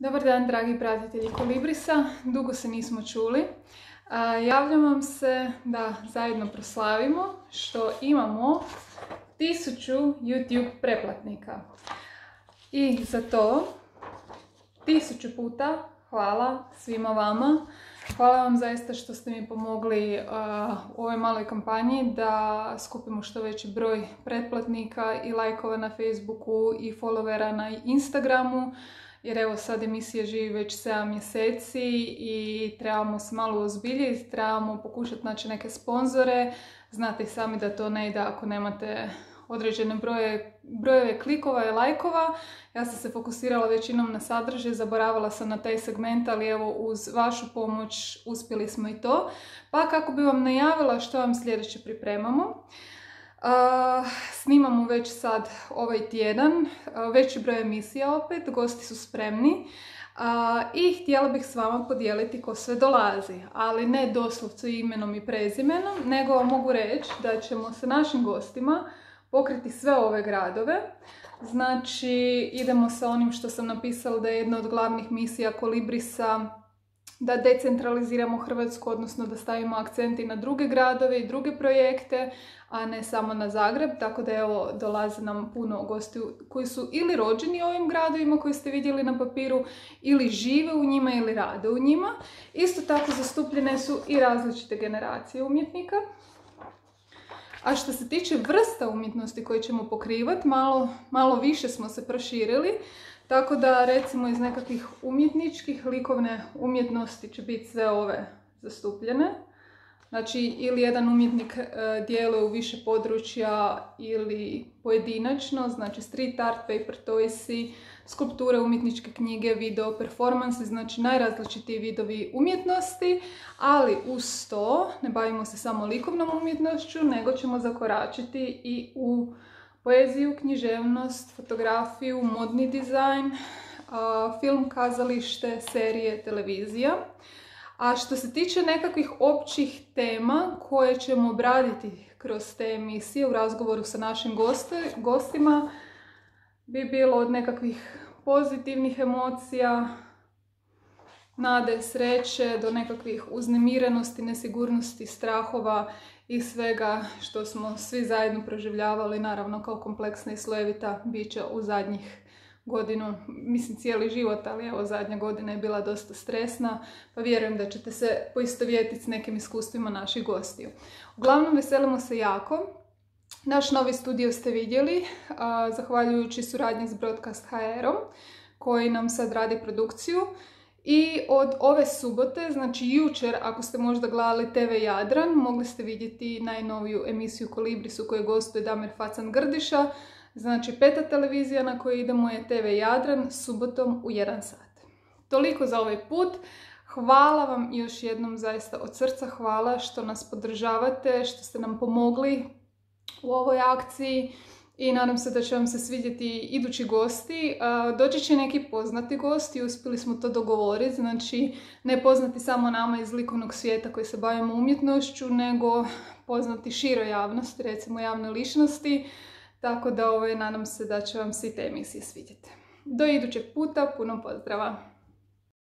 Dobar dan, dragi pratitelji Kolibrisa. Dugo se nismo čuli. Javljam vam se da zajedno proslavimo što imamo 1000 YouTube pretplatnika. I za to 1000 puta hvala svima vama. Hvala vam zaista što ste mi pomogli u ovoj maloj kampanji da skupimo što veći broj pretplatnika i lajkova na Facebooku i followera na Instagramu. Jer evo sad emisija živi već 7 mjeseci i trebamo se malo ozbiljiti, trebamo pokušati naći neke sponzore. Znate i sami da to ne ide ako nemate određene brojeve klikova i lajkova. Ja sam se fokusirala većinom na sadržaj, zaboravila sam na taj segment, ali evo uz vašu pomoć uspjeli smo i to. Pa kako bi vam najavila što vam sljedeće pripremamo. Snimamo već sad ovaj tjedan, veći broj emisija opet, gosti su spremni i htjela bih s vama podijeliti ko sve dolazi, ali ne doslovce imenom i prezimenom, nego vam mogu reći da ćemo sa našim gostima pokriti sve ove gradove. Znači idemo sa onim što sam napisala da je jedna od glavnih misija Kolibrisa da decentraliziramo Hrvatsku, odnosno da stavimo akcenti na druge gradove i druge projekte, a ne samo na Zagreb. Tako da evo dolaze nam puno gostiju koji su ili rođeni u ovim gradovima koji ste vidjeli na papiru, ili žive u njima ili rade u njima. Isto tako zastupljene su i različite generacije umjetnika. A što se tiče vrsta umjetnosti koje ćemo pokrivati, malo više smo se proširili. Tako da recimo iz nekakvih umjetničkih, likovne umjetnosti će biti sve ove zastupljene. Znači ili jedan umjetnik djeluje u više područja ili pojedinačno, znači street art, paper toysi, skulpture, umjetničke knjige, video, performanse, znači najrazličitiji vidovi umjetnosti, ali uz to ne bavimo se samo likovnom umjetnošću, nego ćemo zakoračiti i u poeziju, književnost, fotografiju, modni dizajn, film, kazalište, serije, televizija. A što se tiče nekakvih općih tema koje ćemo obraditi kroz te emisije u razgovoru sa našim gostima, bi bilo od nekakvih pozitivnih emocija, nade, sreće, do nekakvih uznemirenosti, nesigurnosti, strahova i svega što smo svi zajedno proživljavali, naravno kao kompleksna i slojevita bića u zadnjih godinu, mislim cijeli život, ali evo zadnja godina je bila dosta stresna, pa vjerujem da ćete se poistovjetiti s nekim iskustvima naših gostiju. Uglavnom veselimo se jako. Naš novi studio ste vidjeli, zahvaljujući suradnji s Broadcast HR-om, koji nam sad radi produkciju. I od ove subote, znači jučer, ako ste možda gledali TV Jadran, mogli ste vidjeti najnoviju emisiju Kolibrisu koju gostuje Damir Facan Grdiša. Znači 5. televizija na kojoj idemo je TV Jadran subotom u 1 sat. Toliko za ovaj put. Hvala vam još jednom zaista od srca hvala što nas podržavate, što ste nam pomogli u ovoj akciji. I nadam se da će vam se svidjeti idući gosti. Doći će neki poznati gosti, uspjeli smo to dogovoriti, znači ne poznati samo nama iz likovnog svijeta koji se bavimo umjetnošću, nego poznati široj javnosti, recimo javnoj ličnosti. Tako da nadam se da će vam se i te emisije svidjeti. Do idućeg puta, puno pozdrava!